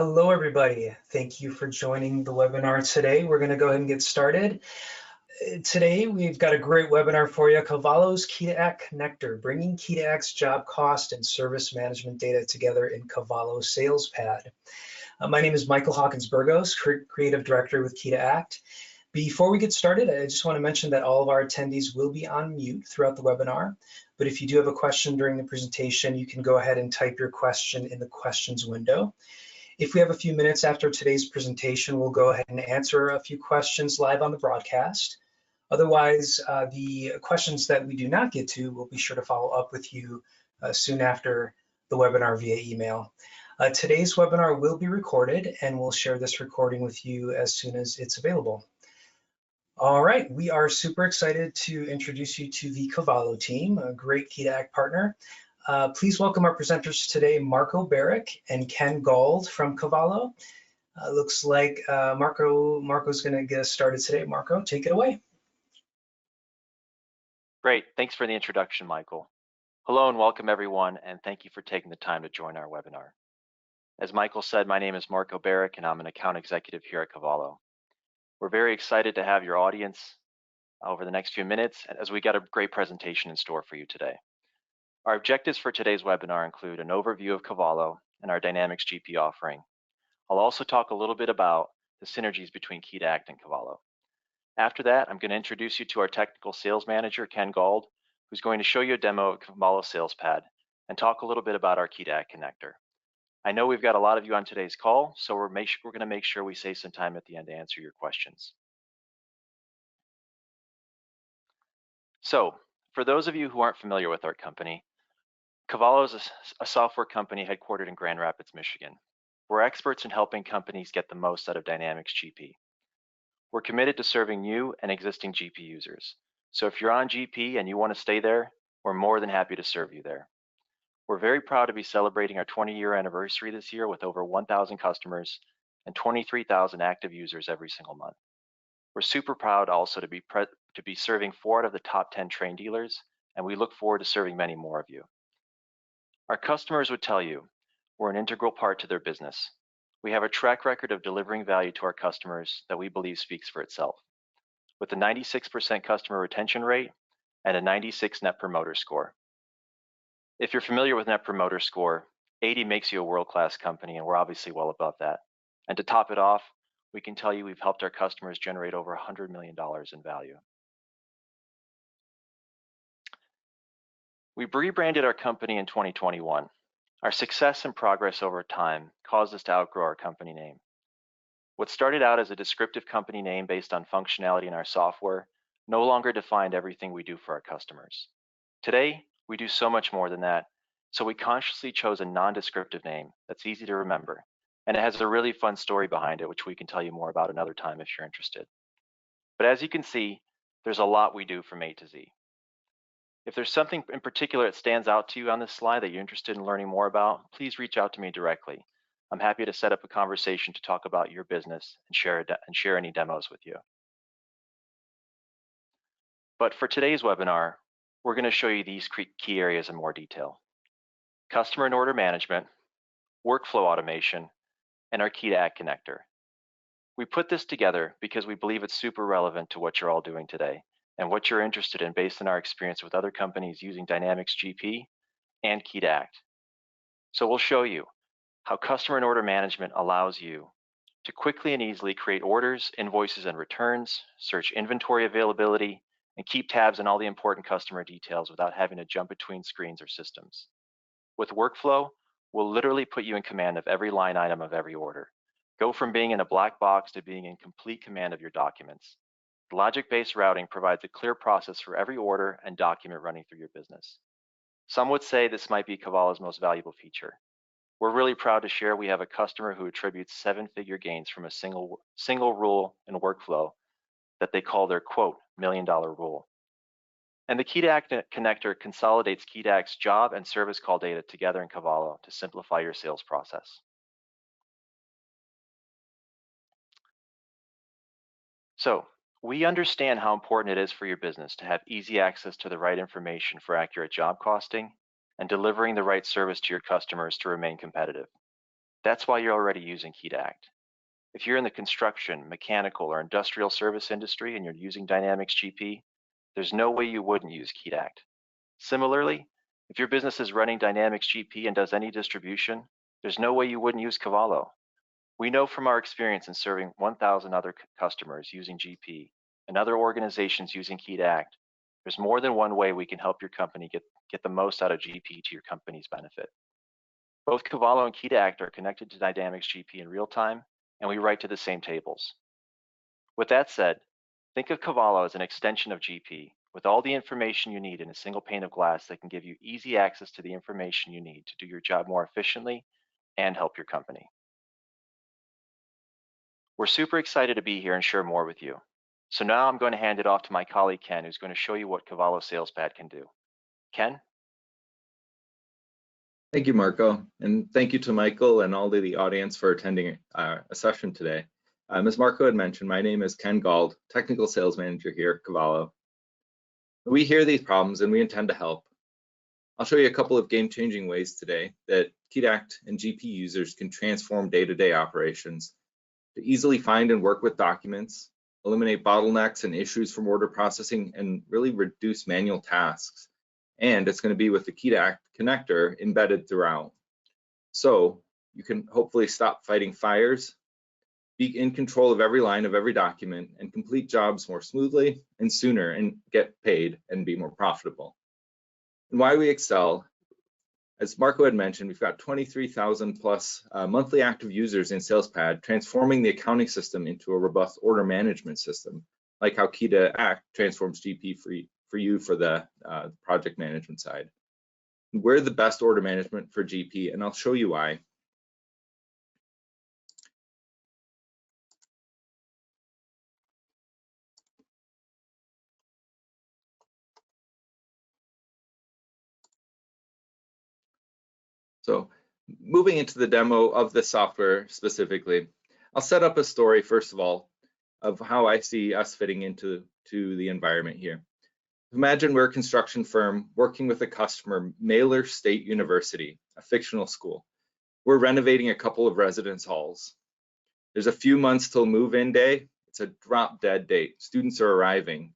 Hello, everybody. Thank you for joining the webinar today. We're going to go ahead and get started. Today, we've got a great webinar for you, Cavallo's Key to Act Connector, bringing Key to Act's job cost and service management data together in Cavallo SalesPad. My name is Michael Hawkins-Burgos, Creative Director with Key to Act. Before we get started, I just want to mention that all of our attendees will be on mute throughout the webinar. But if you do have a question during the presentation, you can go ahead and type your question in the questions window. If we have a few minutes after today's presentation, we'll go ahead and answer a few questions live on the broadcast. Otherwise, the questions that we do not get to, we'll be sure to follow up with you soon after the webinar via email. Today's webinar will be recorded, and we'll share this recording with you as soon as it's available. All right, we are super excited to introduce you to the Cavallo team, a great Key to Act partner. Please welcome our presenters today, Marco Barrick and Ken Gold from Cavallo. Looks like Marco's going to get us started today. Marco, take it away. Great, thanks for the introduction, Michael. Hello and welcome everyone, and thank you for taking the time to join our webinar. As Michael said, my name is Marco Barrick and I'm an account executive here at Cavallo. We're very excited to have your audience over the next few minutes as we got a great presentation in store for you today. Our objectives for today's webinar include an overview of Cavallo and our Dynamics GP offering. I'll also talk a little bit about the synergies between Key to Act and Cavallo. After that, I'm going to introduce you to our technical sales manager, Ken Gold, who's going to show you a demo of Cavallo SalesPad and talk a little bit about our Key to Act connector. I know we've got a lot of you on today's call, so we're going to make sure we save some time at the end to answer your questions. So, for those of you who aren't familiar with our company, Cavallo is a software company headquartered in Grand Rapids, Michigan. We're experts in helping companies get the most out of Dynamics GP. We're committed to serving new and existing GP users. So if you're on GP and you want to stay there, we're more than happy to serve you there. We're very proud to be celebrating our 20-year anniversary this year with over 1,000 customers and 23,000 active users every single month. We're super proud also to be serving 4 out of the top 10 Train dealers, and we look forward to serving many more of you. Our customers would tell you we're an integral part to their business. We have a track record of delivering value to our customers that we believe speaks for itself, with a 96% customer retention rate and a 96 Net Promoter Score. If you're familiar with Net Promoter Score, 80 makes you a world-class company, and we're obviously well above that. And to top it off, we can tell you we've helped our customers generate over $100 million in value. We rebranded our company in 2021. Our success and progress over time caused us to outgrow our company name. What started out as a descriptive company name based on functionality in our software no longer defined everything we do for our customers. Today, we do so much more than that, so we consciously chose a non-descriptive name that's easy to remember, and it has a really fun story behind it, which we can tell you more about another time if you're interested. But as you can see, there's a lot we do from A to Z. If there's something in particular that stands out to you on this slide that you're interested in learning more about, please reach out to me directly. I'm happy to set up a conversation to talk about your business and share any demos with you. But for today's webinar, we're going to show you these key areas in more detail: customer and order management, workflow automation, and our Key to Act connector. We put this together because we believe it's super relevant to what you're all doing today and what you're interested in based on our experience with other companies using Dynamics GP and Key to Act. So we'll show you how customer and order management allows you to quickly and easily create orders, invoices, and returns, search inventory availability, and keep tabs on all the important customer details without having to jump between screens or systems. With workflow, we'll literally put you in command of every line item of every order. Go from being in a black box to being in complete command of your documents. Logic-based routing provides a clear process for every order and document running through your business. Some would say this might be Cavallo's most valuable feature. We're really proud to share we have a customer who attributes 7-figure gains from a single rule and workflow that they call their, quote, $1 million rule. And the Key to Act connector consolidates Key to Act's job and service call data together in Cavallo to simplify your sales process. So, we understand how important it is for your business to have easy access to the right information for accurate job costing and delivering the right service to your customers to remain competitive. That's why you're already using Key to Act. If you're in the construction, mechanical, or industrial service industry and you're using Dynamics GP, there's no way you wouldn't use Key to Act. Similarly, if your business is running Dynamics GP and does any distribution, there's no way you wouldn't use Cavallo. We know from our experience in serving 1,000 other customers using GP and other organizations using Key to Act, there's more than one way we can help your company get the most out of GP to your company's benefit. Both Cavallo and Key to Act are connected to Dynamics GP in real time, and we write to the same tables. With that said, think of Cavallo as an extension of GP with all the information you need in a single pane of glass that can give you easy access to the information you need to do your job more efficiently and help your company. We're super excited to be here and share more with you. So now I'm going to hand it off to my colleague Ken, who's going to show you what Cavallo SalesPad can do. Ken? Thank you, Marco, and thank you to Michael and all of the audience for attending a session today. As Marco had mentioned, my name is Ken Gauld, Technical Sales Manager here at Cavallo. We hear these problems and we intend to help. I'll show you a couple of game-changing ways today that Key to Act and GP users can transform day-to-day operations to easily find and work with documents, eliminate bottlenecks and issues from order processing, and really reduce manual tasks. And it's going to be with the Key to Act connector embedded throughout. So you can hopefully stop fighting fires, be in control of every line of every document, and complete jobs more smoothly and sooner and get paid and be more profitable. And why we excel, as Marco had mentioned, we've got 23,000 plus monthly active users in SalesPad, transforming the accounting system into a robust order management system, like how Key to Act transforms GP for you for the project management side. We're the best order management for GP, and I'll show you why. So moving into the demo of the software specifically, I'll set up a story first of all of how I see us fitting into the environment here. Imagine we're a construction firm working with a customer, Mailer State University, a fictional school. We're renovating a couple of residence halls. There's a few months till move-in day. It's a drop dead date. Students are arriving.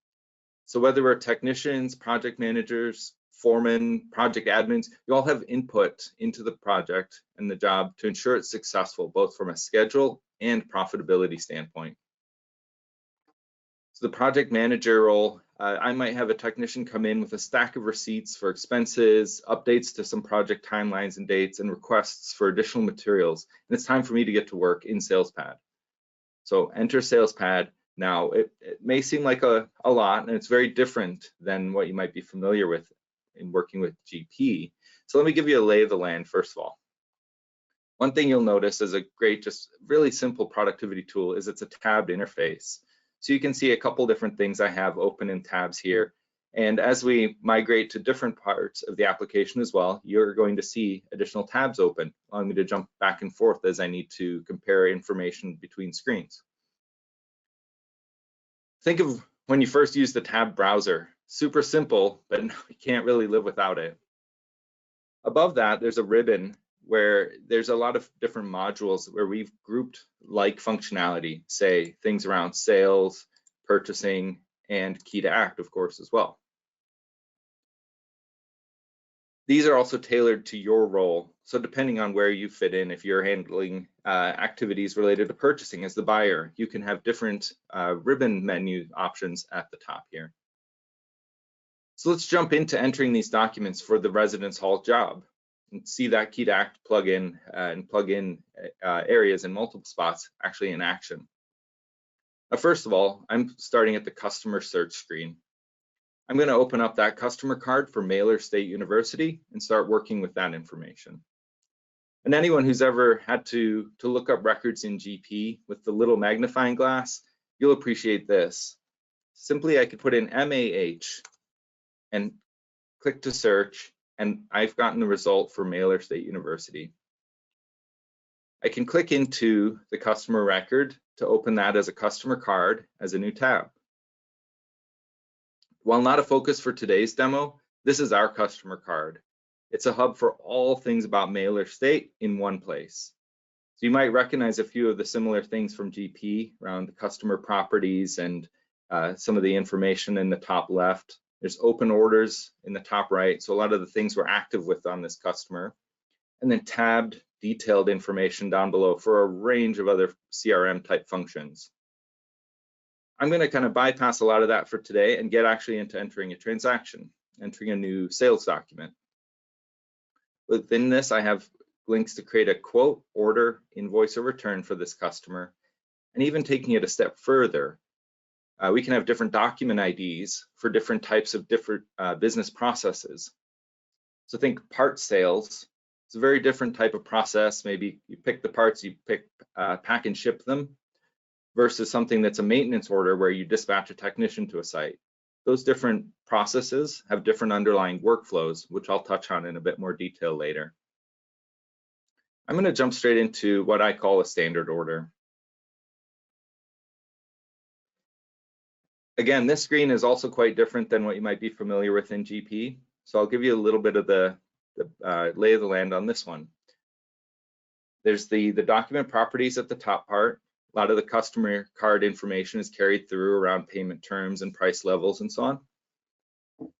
So whether we're technicians, project managers, foremen, project admins, you all have input into the project and the job to ensure it's successful, both from a schedule and profitability standpoint. So the project manager role, I might have a technician come in with a stack of receipts for expenses, updates to some project timelines and dates, and requests for additional materials. And it's time for me to get to work in SalesPad. So enter SalesPad. Now, it may seem like a lot, and it's very different than what you might be familiar with in working with GP. So let me give you a lay of the land first of all. One thing you'll notice as a great, just really simple productivity tool is it's a tabbed interface. So you can see a couple different things I have open in tabs here. And as we migrate to different parts of the application as well, you're going to see additional tabs open, allowing me to jump back and forth as I need to compare information between screens. Think of when you first used the tab browser. Super simple, but you can't really live without it. Above that, there's a ribbon where there's a lot of different modules where we've grouped like functionality, say things around sales, purchasing, and Key to Act, of course, as well. These are also tailored to your role. So depending on where you fit in, if you're handling activities related to purchasing as the buyer, you can have different ribbon menu options at the top here. So let's jump into entering these documents for the residence hall job and see that Key to Act plugin and plug in areas in multiple spots actually in action. Now, first of all, I'm starting at the customer search screen. I'm going to open up that customer card for Mailer State University and start working with that information. And anyone who's ever had to look up records in GP with the little magnifying glass, you'll appreciate this. Simply, I could put in MAH and click to search, and I've gotten the result for Mailer State University. I can click into the customer record to open that as a customer card as a new tab. While not a focus for today's demo, this is our customer card. It's a hub for all things about Mailer State in one place. So you might recognize a few of the similar things from GP around the customer properties and some of the information in the top left. There's open orders in the top right, so a lot of the things we're active with on this customer. And then tabbed detailed information down below for a range of other CRM type functions. I'm going to kind of bypass a lot of that for today and get actually into entering a transaction, entering a new sales document. Within this, I have links to create a quote, order, invoice, or return for this customer. And even taking it a step further, we can have different document IDs for different types of different business processes. So think part sales. It's a very different type of process. Maybe you pick the parts, you pack and ship them, versus something that's a maintenance order where you dispatch a technician to a site. Those different processes have different underlying workflows, which I'll touch on in a bit more detail later. I'm going to jump straight into what I call a standard order. Again, this screen is also quite different than what you might be familiar with in GP. So I'll give you a little bit of the lay of the land on this one. There's the document properties at the top part. A lot of the customer card information is carried through around payment terms and price levels and so on.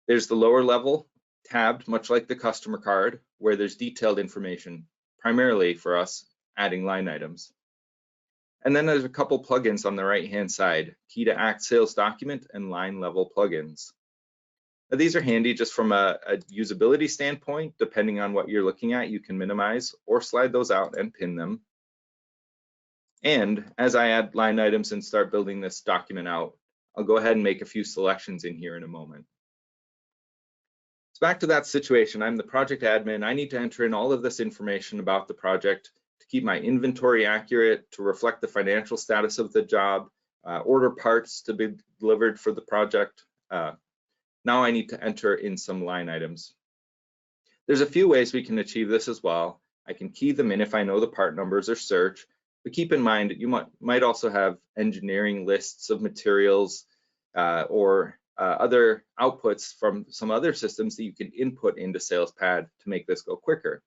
There's the lower level tabbed, much like the customer card, where there's detailed information, primarily for us adding line items. And then there's a couple plugins on the right-hand side, Key to Act Sales Document and Line Level plugins. Now, these are handy just from a usability standpoint. Depending on what you're looking at, you can minimize or slide those out and pin them. And as I add line items and start building this document out, I'll go ahead and make a few selections in here in a moment. So back to that situation, I'm the project admin. I need to enter in all of this information about the project to keep my inventory accurate, to reflect the financial status of the job, order parts to be delivered for the project. Now I need to enter in some line items. There's a few ways we can achieve this as well. I can key them in if I know the part numbers or search, but keep in mind you might also have engineering lists of materials or other outputs from some other systems that you can input into SalesPad to make this go quicker.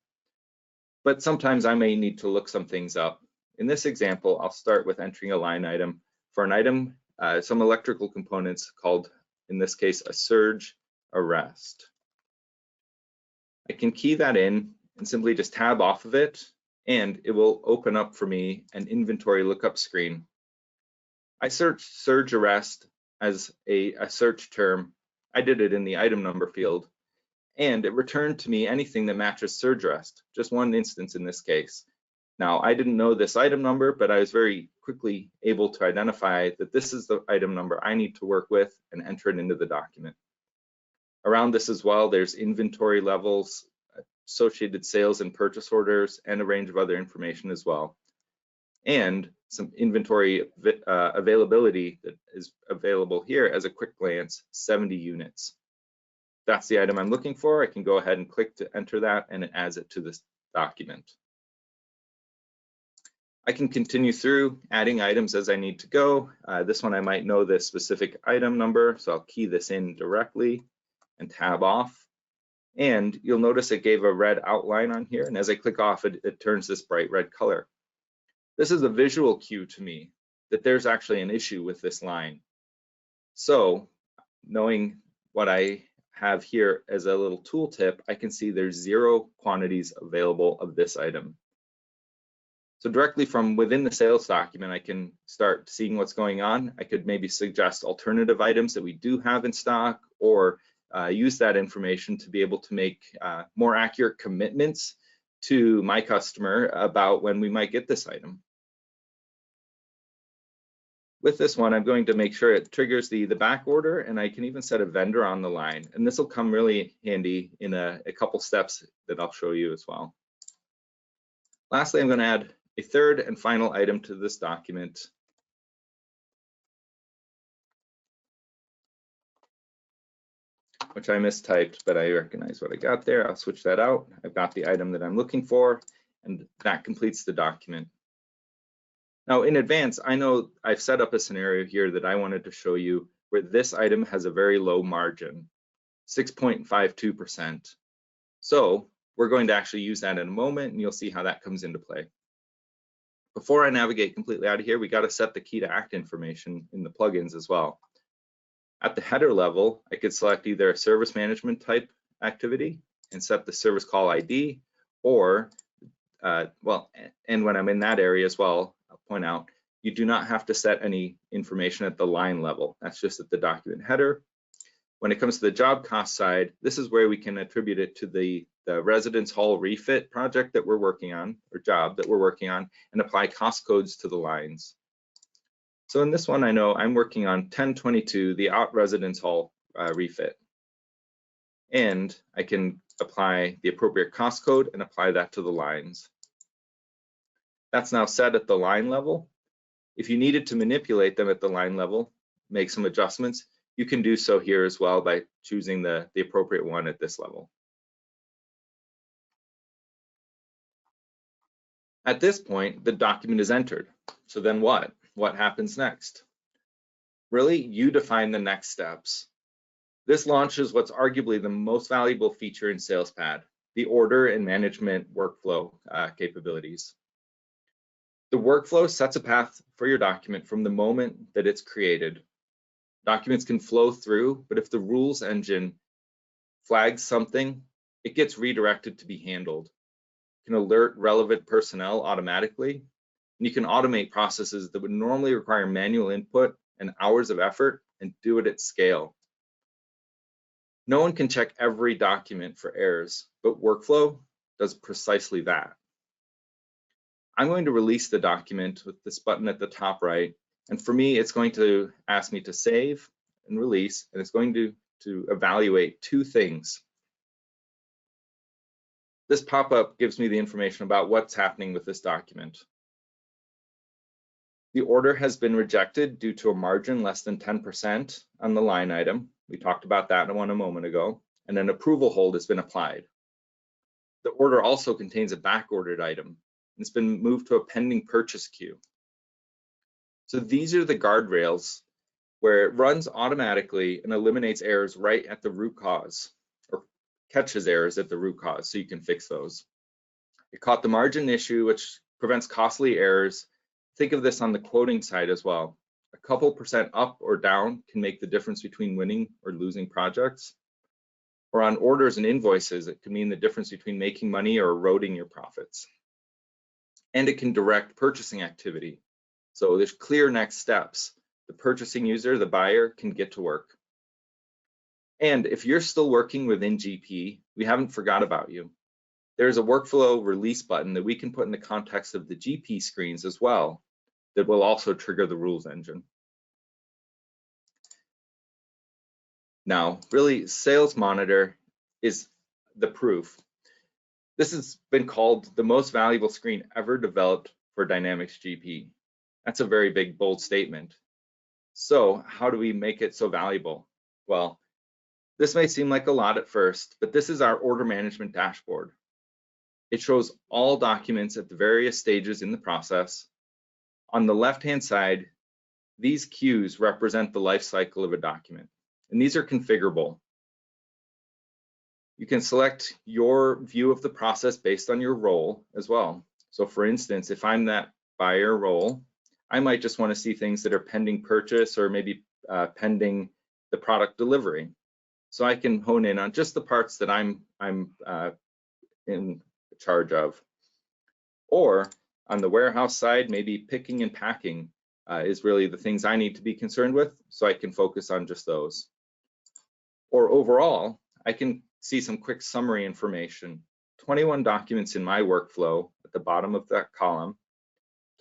But sometimes I may need to look some things up. In this example, I'll start with entering a line item for an item, some electrical components called, in this case, a surge arrest. I can key that in and simply just tab off of it, and it will open up for me an inventory lookup screen. I searched surge arrest as a search term. I did it in the item number field, and it returned to me anything that matches surge arrest, just one instance in this case. Now, I didn't know this item number, but I was very quickly able to identify that this is the item number I need to work with and enter it into the document. Around this as well, there's inventory levels, associated sales and purchase orders, and a range of other information as well. And some inventory availability that is available here as a quick glance, 70 units. If that's the item I'm looking for, I can go ahead and click to enter that, and it adds it to this document. I can continue through adding items as I need to go. This one I might know the specific item number, so I'll key this in directly and tab off. And you'll notice it gave a red outline on here, and as I click off, it turns this bright red color. This is a visual cue to me that there's actually an issue with this line. So knowing what I have here as a little tooltip, I can see there's 0 quantities available of this item. So directly from within the sales document, I can start seeing what's going on. I could maybe suggest alternative items that we do have in stock, or use that information to be able to make more accurate commitments to my customer about when we might get this item. With this one, I'm going to make sure it triggers the back order, and I can even set a vendor on the line. And this will come really handy in a couple steps that I'll show you as well. Lastly, I'm going to add a third and final item to this document. Which I mistyped, but I recognize what I got there. I'll switch that out. I've got the item that I'm looking for, and that completes the document. Now, in advance, I know I've set up a scenario here that I wanted to show you where this item has a very low margin, 6.52%. So we're going to actually use that in a moment, and you'll see how that comes into play. Before I navigate completely out of here, we got to set the key to act information in the plugins as well. At the header level, I could select either a service management type activity and set the service call ID, or, and when I'm in that area as well, I'll point out, you do not have to set any information at the line level. That's just at the document header. When it comes to the job cost side, this is where we can attribute it to the residence hall refit project that we're working on, or job that we're working on, and apply cost codes to the lines. So in this one, I know I'm working on 1022, the out residence hall refit. And I can apply the appropriate cost code and apply that to the lines. That's now set at the line level. If you needed to manipulate them at the line level, make some adjustments, you can do so here as well by choosing the appropriate one at this level. At this point, the document is entered. So then what? What happens next? Really, you define the next steps. This launches what's arguably the most valuable feature in SalesPad, the order and management workflow capabilities. The workflow sets a path for your document from the moment that it's created. Documents can flow through, but if the rules engine flags something, it gets redirected to be handled. You can alert relevant personnel automatically, and you can automate processes that would normally require manual input and hours of effort and do it at scale. No one can check every document for errors, but workflow does precisely that. I'm going to release the document with this button at the top right, and for me, it's going to ask me to save and release, and it's going to evaluate two things. This pop-up gives me the information about what's happening with this document. The order has been rejected due to a margin less than 10% on the line item. We talked about that one a moment ago, and an approval hold has been applied. The order also contains a back-ordered item, and it's been moved to a pending purchase queue. So these are the guardrails where it runs automatically and eliminates errors right at the root cause, or catches errors at the root cause so you can fix those. It caught the margin issue, which prevents costly errors. Think of this on the quoting side as well. A couple percent up or down can make the difference between winning or losing projects. Or on orders and invoices, it can mean the difference between making money or eroding your profits. And it can direct purchasing activity. So there's clear next steps. The purchasing user, the buyer, can get to work. And if you're still working within GP, we haven't forgot about you. There's a workflow release button that we can put in the context of the GP screens as well that will also trigger the rules engine. Now, really, Sales Monitor is the proof. This has been called the most valuable screen ever developed for Dynamics GP. That's a very big, bold statement. So how do we make it so valuable? Well, this may seem like a lot at first, but this is our order management dashboard. It shows all documents at the various stages in the process. On the left-hand side, these queues represent the life cycle of a document, and these are configurable. You can select your view of the process based on your role as well. So for instance, if I'm that buyer role, I might just want to see things that are pending purchase or maybe pending the product delivery. So I can hone in on just the parts that I'm in charge of. Or on the warehouse side, maybe picking and packing is really the things I need to be concerned with, so I can focus on just those. Or overall, I can see some quick summary information. 21 documents in my workflow at the bottom of that column,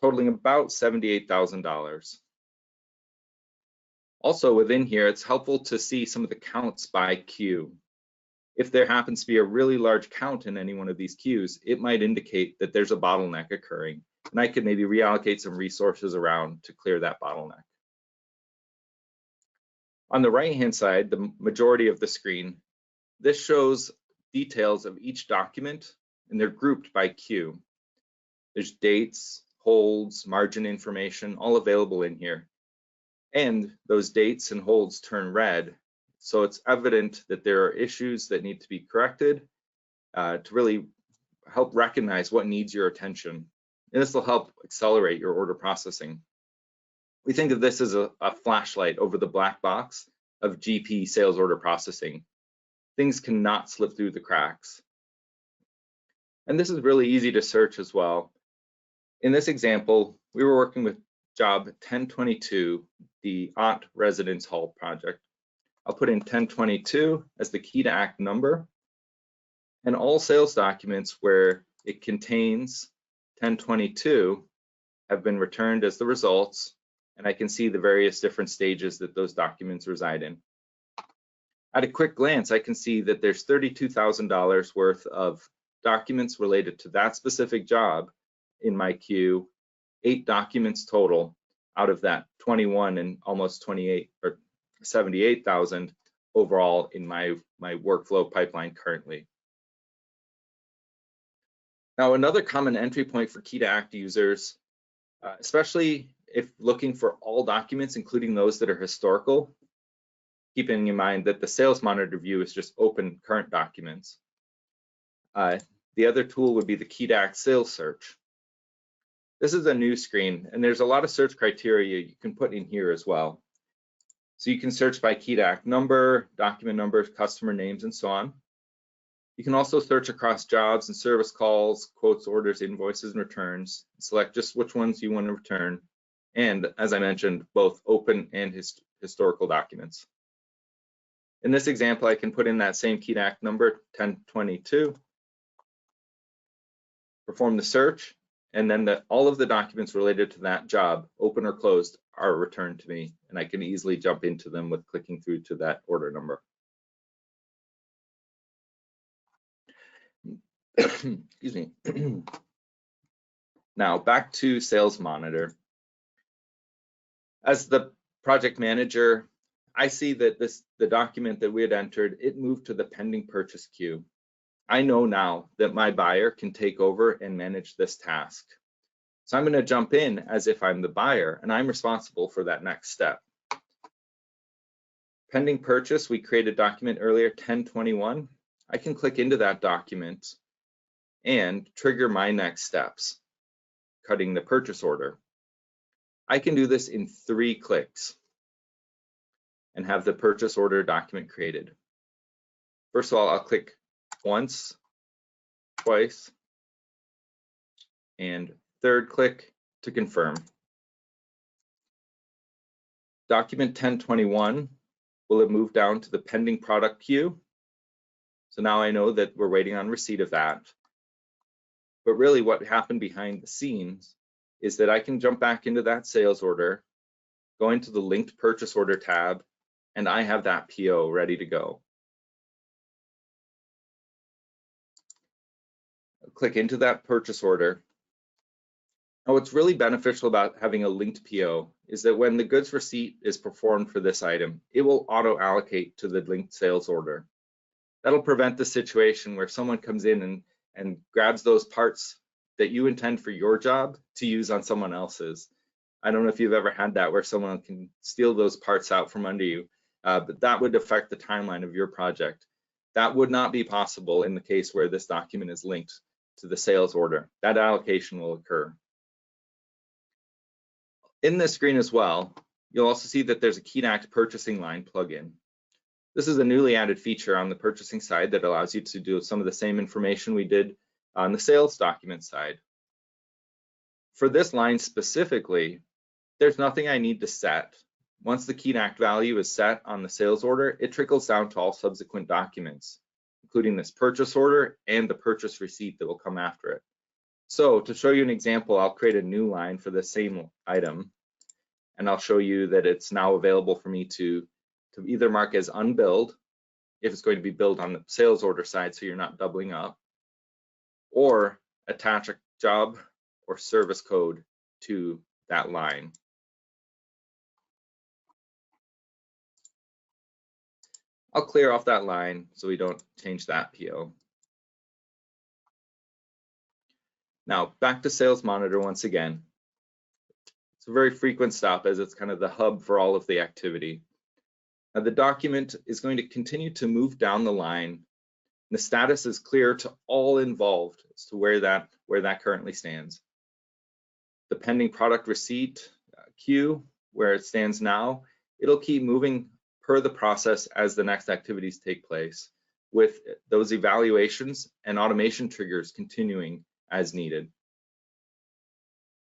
totaling about $78,000. Also within here, it's helpful to see some of the counts by queue. If there happens to be a really large count in any one of these queues, it might indicate that there's a bottleneck occurring, and I could maybe reallocate some resources around to clear that bottleneck. On the right-hand side, the majority of the screen, this shows details of each document, and they're grouped by queue. There's dates, holds, margin information, all available in here. And those dates and holds turn red, so it's evident that there are issues that need to be corrected to really help recognize what needs your attention. and this will help accelerate your order processing. We think of this as a flashlight over the black box of GP sales order processing. Things cannot slip through the cracks. And this is really easy to search as well. In this example, we were working with job 1022, the Ott Residence Hall project. I'll put in 1022 as the key to act number, and all sales documents where it contains 1022 have been returned as the results, and I can see the various different stages that those documents reside in. At a quick glance, I can see that there's $32,000 worth of documents related to that specific job in my queue, 8 documents total out of that 21 and almost 28 or 78,000 overall in my workflow pipeline currently. Now, another common entry point for key to act users, especially if looking for all documents, including those that are historical, keeping in mind that the sales monitor view is just open current documents. The other tool would be the key to act sales search. This is a new screen, and there's a lot of search criteria you can put in here as well. So you can search by key to act number, document numbers, customer names, and so on. You can also search across jobs and service calls, quotes, orders, invoices, and returns. Select just which ones you want to return. And as I mentioned, both open and historical documents. In this example, I can put in that same key to act number, 1022, perform the search, and then all of the documents related to that job, open or closed, are returned to me, and I can easily jump into them with clicking through to that order number. Excuse me. Now back to Sales Monitor. As the project manager, I see that the document that we had entered, it moved to the pending purchase queue. I know now that my buyer can take over and manage this task. So I'm going to jump in as if I'm the buyer and I'm responsible for that next step. Pending purchase, we created a document earlier, 1021. I can click into that document and trigger my next steps, cutting the purchase order. I can do this in 3 clicks and have the purchase order document created. First of all, I'll click once, twice, and 3rd click to confirm. Document 1021 will have moved down to the pending product queue. So now I know that we're waiting on receipt of that. But really what happened behind the scenes is that I can jump back into that sales order, go into the linked purchase order tab, and I have that PO ready to go. I'll click into that purchase order. Now, what's really beneficial about having a linked PO is that when the goods receipt is performed for this item, it will auto allocate to the linked sales order. That'll prevent the situation where someone comes in and grabs those parts that you intend for your job to use on someone else's. I don't know if you've ever had that where someone can steal those parts out from under you, but that would affect the timeline of your project. That would not be possible in the case where this document is linked to the sales order. That allocation will occur. In this screen as well, you'll also see that there's a key to act purchasing line plugin. This is a newly added feature on the purchasing side that allows you to do some of the same information we did on the sales document side. For this line specifically, there's nothing I need to set. Once the key to act value is set on the sales order, it trickles down to all subsequent documents, including this purchase order and the purchase receipt that will come after it. So to show you an example, I'll create a new line for the same item, and I'll show you that it's now available for me to either mark as unbilled, if it's going to be billed on the sales order side so you're not doubling up, or attach a job or service code to that line. I'll clear off that line so we don't change that PO. Now back to Sales Monitor once again. It's a very frequent stop as it's kind of the hub for all of the activity. Now the document is going to continue to move down the line. The status is clear to all involved as to where that currently stands. the pending product receipt queue where it stands now, it'll keep moving per the process as the next activities take place, with those evaluations and automation triggers continuing as needed.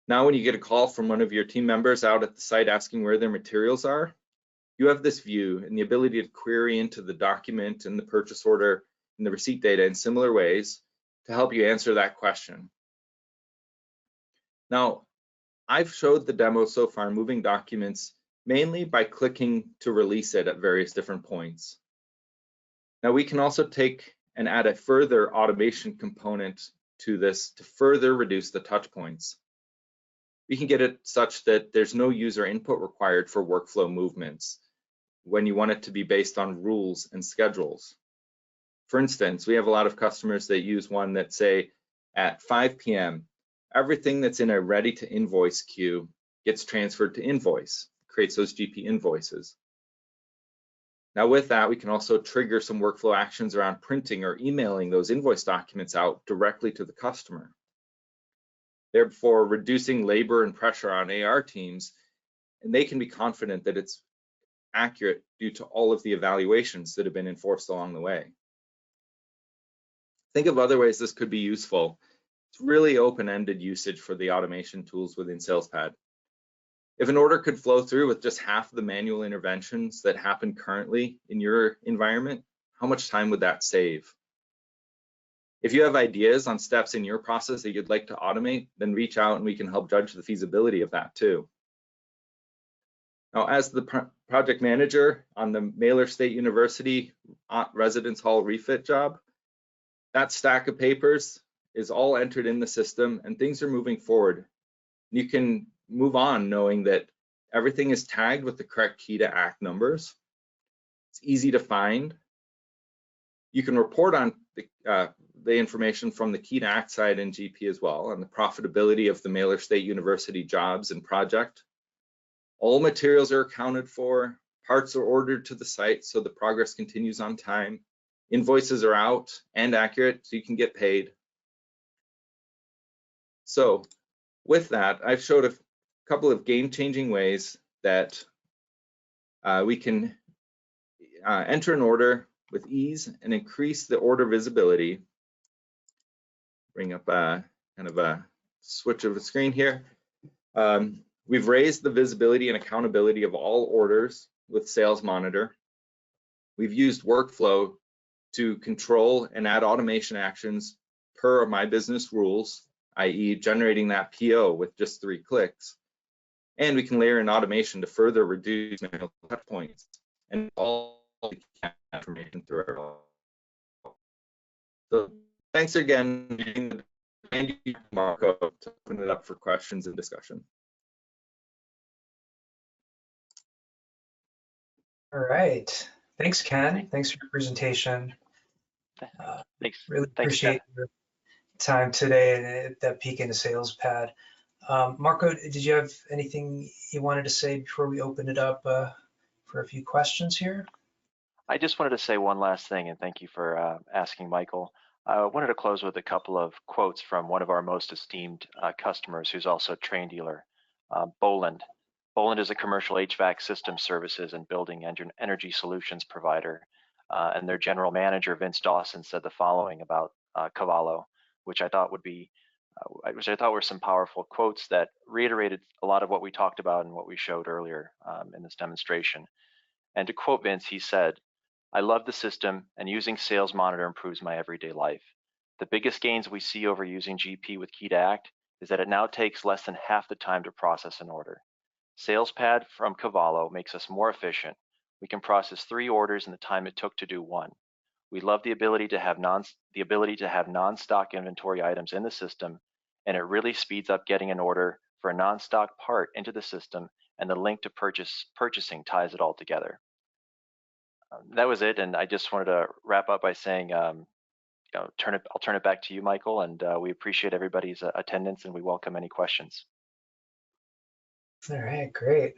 Now, when you get a call from one of your team members out at the site asking where their materials are, you have this view and the ability to query into the document and the purchase order and the receipt data in similar ways to help you answer that question. Now, I've showed the demo so far moving documents mainly by clicking to release it at various different points. Now, we can also take and add a further automation component to this to further reduce the touch points. We can get it such that there's no user input required for workflow movements when you want it to be based on rules and schedules. For instance, we have a lot of customers that use one that say at 5 p.m., everything that's in a ready to invoice queue gets transferred to invoice, creates those GP invoices. Now with that, we can also trigger some workflow actions around printing or emailing those invoice documents out directly to the customer, therefore reducing labor and pressure on AR teams, and they can be confident that it's accurate due to all of the evaluations that have been enforced along the way. Think of other ways this could be useful. It's really open-ended usage for the automation tools within SalesPad. If an order could flow through with just half the manual interventions that happen currently in your environment, how much time would that save? If you have ideas on steps in your process that you'd like to automate, then reach out and we can help judge the feasibility of that too. Now, as the project manager on the Mailer State University Residence Hall refit job, that stack of papers is all entered in the system and things are moving forward. You can move on knowing that everything is tagged with the correct key to act numbers. It's easy to find. You can report on the information from the key to act side in GP as well on the profitability of the Mailer State University jobs and project. All materials are accounted for, parts are ordered to the site so the progress continues on time. Invoices are out and accurate so you can get paid. So with that, I've showed a couple of game-changing ways that we can enter an order with ease and increase the order visibility. Bring up kind of a switch of the screen here. We've raised the visibility and accountability of all orders with Sales Monitor. We've used workflow to control and add automation actions per my business rules, i.e. generating that PO with just 3 clicks. And we can layer in automation to further reduce manual touch points and all the information through our. So thanks again, and Marco, to open it up for questions and discussion. All right. Thanks, Ken. Thanks for your presentation. Thanks. Really appreciate your time today and that peek into SalesPad. Marco, did you have anything you wanted to say before we open it up for a few questions here? I just wanted to say one last thing, and thank you for asking, Michael. I wanted to close with a couple of quotes from one of our most esteemed customers, who's also a Train dealer, Boland. Boland is a commercial HVAC system services and building energy solutions provider. And their general manager, Vince Dawson, said the following about Cavallo, which I thought were some powerful quotes that reiterated a lot of what we talked about and what we showed earlier in this demonstration. And to quote Vince, he said, "I love the system and using Sales Monitor improves my everyday life. The biggest gains we see over using GP with Key to Act is that it now takes less than half the time to process an order. SalesPad from Cavallo makes us more efficient. We can process 3 orders in the time it took to do 1. We love the ability to have non-stock inventory items in the system, and it really speeds up getting an order for a non-stock part into the system, and the link to purchasing ties it all together." That was it, and I just wanted to wrap up by saying, I'll turn it back to you, Michael, and we appreciate everybody's attendance, and we welcome any questions. All right, great.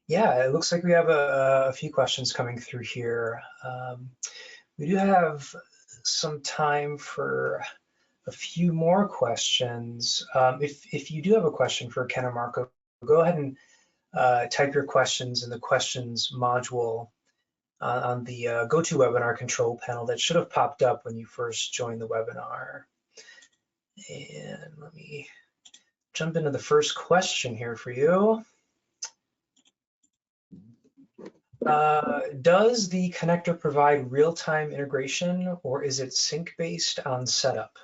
Yeah, it looks like we have a few questions coming through here. We do have some time for a few more questions. If you do have a question for Ken or Marco, go ahead and type your questions in the questions module on the GoToWebinar control panel that should have popped up when you first joined the webinar. And let me jump into the first question here for you. Does the connector provide real-time integration, or is it sync-based on setup?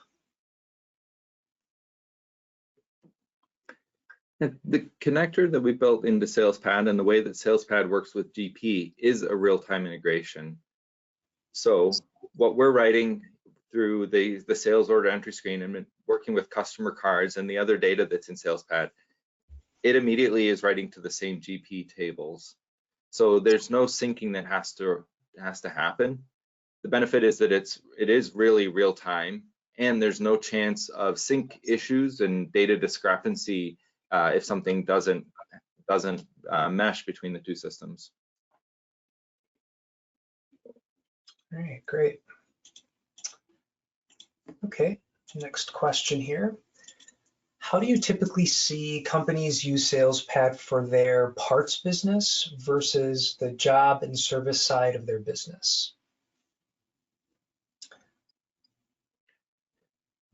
The connector that we built into SalesPad and the way that SalesPad works with GP is a real-time integration. So what we're writing through the sales order entry screen and working with customer cards and the other data that's in SalesPad, it immediately is writing to the same GP tables. So there's no syncing that has to happen. The benefit is that it is really real time, and there's no chance of sync issues and data discrepancy if something doesn't mesh between the two systems. All right, great. Okay, next question here. How do you typically see companies use SalesPad for their parts business versus the job and service side of their business?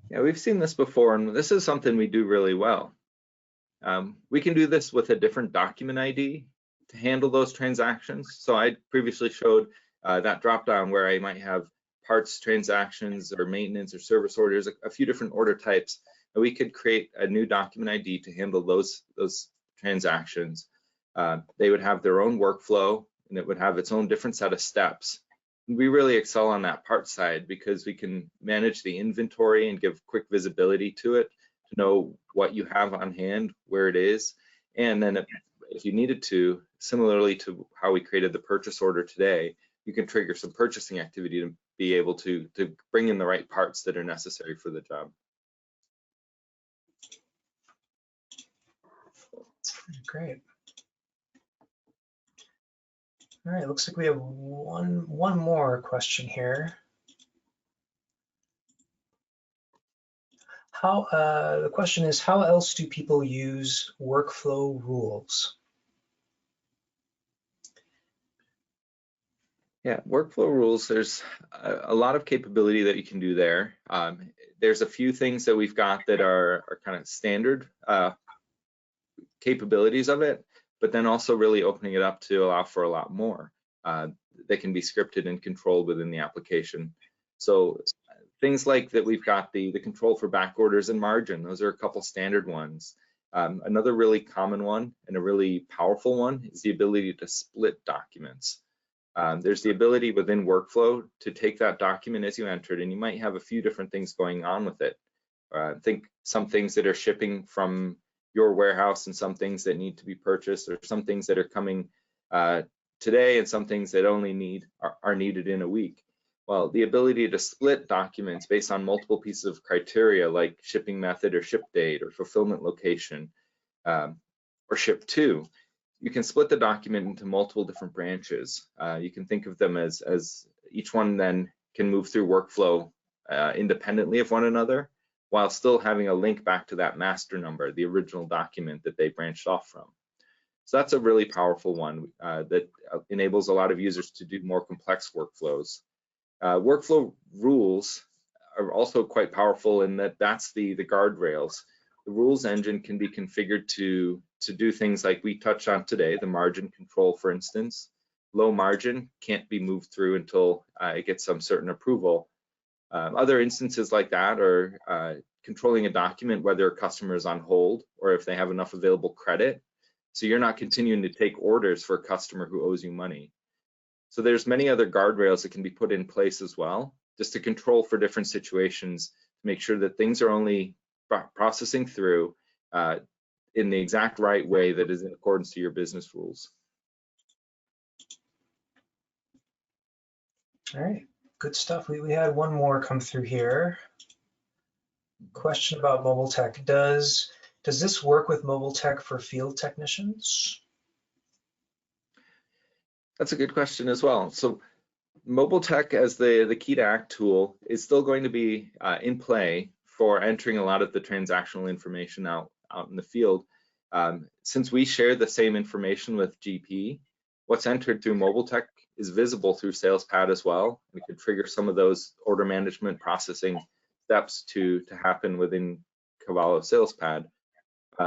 Yeah, we've seen this before, and this is something we do really well. We can do this with a different document ID to handle those transactions. So I previously showed that drop-down where I might have parts transactions or maintenance or service orders, a few different order types. And we could create a new document ID to handle those transactions. They would have their own workflow, and it would have its own different set of steps. We really excel on that part side because we can manage the inventory and give quick visibility to it, to know what you have on hand, where it is. And then if you needed to, similarly to how we created the purchase order today, you can trigger some purchasing activity to be able to bring in the right parts that are necessary for the job. Great. All right, looks like we have one more question here. The question is, how else do people use workflow rules? Yeah, workflow rules, there's a lot of capability that you can do there. There's a few things that we've got that are kind of standard capabilities of it, but then also really opening it up to allow for a lot more that can be scripted and controlled within the application. So things like that, we've got the control for back orders and margin. Those are a couple standard ones. Another really common one and a really powerful one is the ability to split documents. There's the ability within workflow to take that document as you entered, and you might have a few different things going on with it. Think some things that are shipping from your warehouse and some things that need to be purchased, or some things that are coming today and some things that only are needed in a week. Well, the ability to split documents based on multiple pieces of criteria like shipping method or ship date or fulfillment location or ship to, you can split the document into multiple different branches. You can think of them as each one then can move through workflow independently of one another, while still having a link back to that master number, the original document that they branched off from. So that's a really powerful one that enables a lot of users to do more complex workflows. Workflow rules are also quite powerful in that that's the guardrails. The rules engine can be configured to do things like we touched on today, the margin control, for instance. Low margin can't be moved through until it gets some certain approval. Other instances like that are controlling a document, whether a customer is on hold or if they have enough available credit. So you're not continuing to take orders for a customer who owes you money. So there's many other guardrails that can be put in place as well, just to control for different situations, to make sure that things are only processing through in the exact right way that is in accordance to your business rules. All right, good stuff. We had one more come through here. Question about mobile tech. Does this work with mobile tech for field technicians? That's a good question as well. So mobile tech as the key to act tool is still going to be in play for entering a lot of the transactional information out in the field. Since we share the same information with GP, what's entered through Mobile Tech is visible through SalesPad as well. We could trigger some of those order management processing steps to happen within Cavallo SalesPad.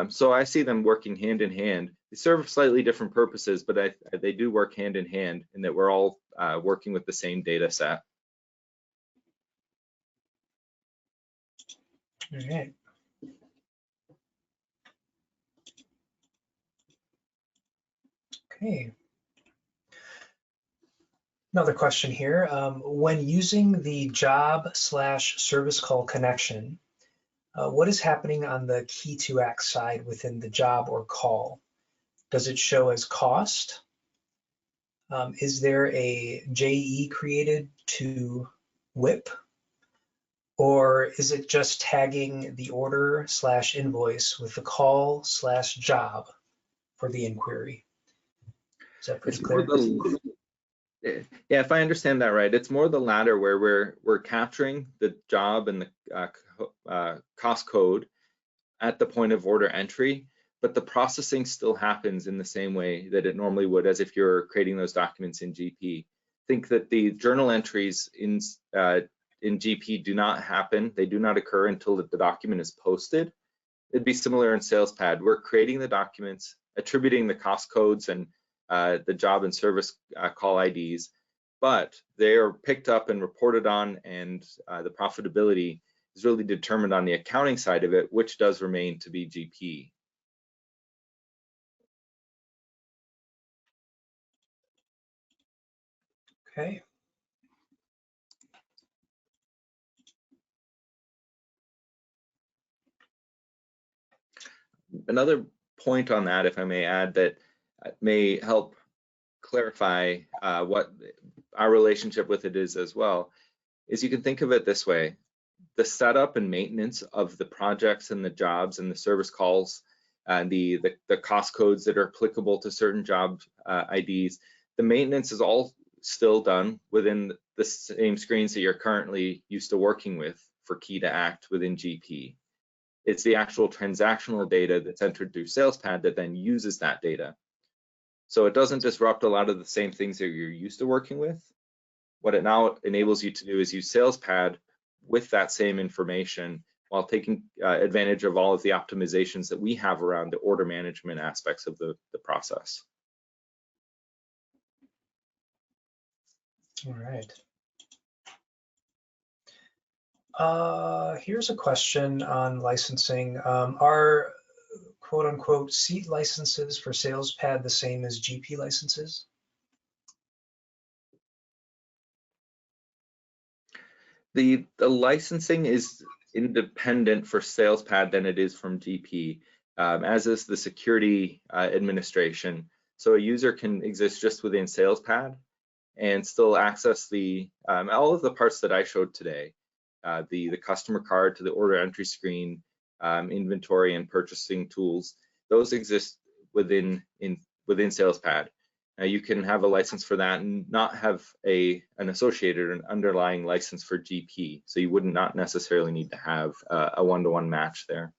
So I see them working hand in hand. They serve slightly different purposes, but they do work hand in hand in that we're all working with the same data set. All right. Okay. Another question here. When using the job/service call connection, what is happening on the key to act side within the job or call? Does it show as cost? Is there a JE created to WIP? Or is it just tagging the order/invoice with the call/job for the inquiry? Is that pretty clear? Yeah, if I understand that right, it's more the latter where we're capturing the job and the cost code at the point of order entry, but the processing still happens in the same way that it normally would as if you're creating those documents in GP. Think that the journal entries in GP do not happen. They do not occur until the document is posted. It'd be similar in SalesPad. We're creating the documents, attributing the cost codes and the job and service call IDs, but they are picked up and reported on, and the profitability is really determined on the accounting side of it, which does remain to be GP. Okay. Another point on that, if I may add, that may help clarify what our relationship with it is as well, is you can think of it this way. The setup and maintenance of the projects and the jobs and the service calls and the cost codes that are applicable to certain job IDs, the maintenance is all still done within the same screens that you're currently used to working with for Key to Act within GP. It's the actual transactional data that's entered through SalesPad that then uses that data. So it doesn't disrupt a lot of the same things that you're used to working with. What it now enables you to do is use SalesPad with that same information while taking advantage of all of the optimizations that we have around the order management aspects of the process. All right. Here's a question on licensing. Are quote unquote seat licenses for SalesPad the same as GP licenses? The licensing is independent for SalesPad than it is from GP, as is the security administration. So a user can exist just within SalesPad and still access the all of the parts that I showed today, the customer card to the order entry screen, inventory and purchasing tools. Those exist within SalesPad. You can have a license for that and not have an associated or an underlying license for GP. So you would not necessarily need to have a one-to-one match there.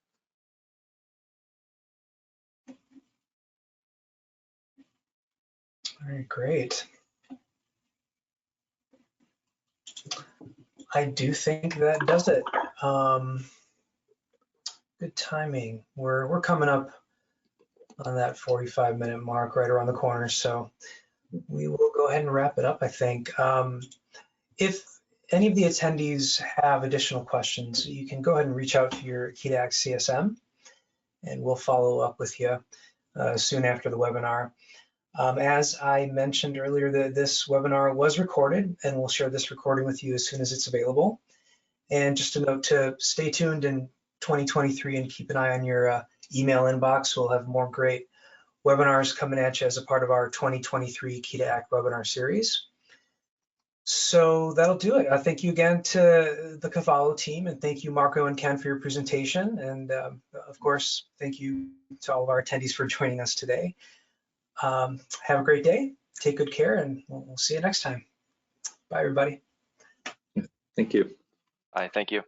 All right, great. I do think that does it. Good timing. We're coming up on that 45-minute mark right around the corner, so we will go ahead and wrap it up, I think. If any of the attendees have additional questions, you can go ahead and reach out to your Key to Act CSM, and we'll follow up with you soon after the webinar. As I mentioned earlier, this webinar was recorded, and we'll share this recording with you as soon as it's available. And just a note to stay tuned in 2023 and keep an eye on your email inbox. We'll have more great webinars coming at you as a part of our 2023 Key to Act webinar series. So that'll do it. Thank you again to the Cavallo team, and thank you, Marco and Ken, for your presentation. And of course, thank you to all of our attendees for joining us today. Have a great day, take good care, and we'll see you next time. Bye, everybody. Thank you. Bye, thank you.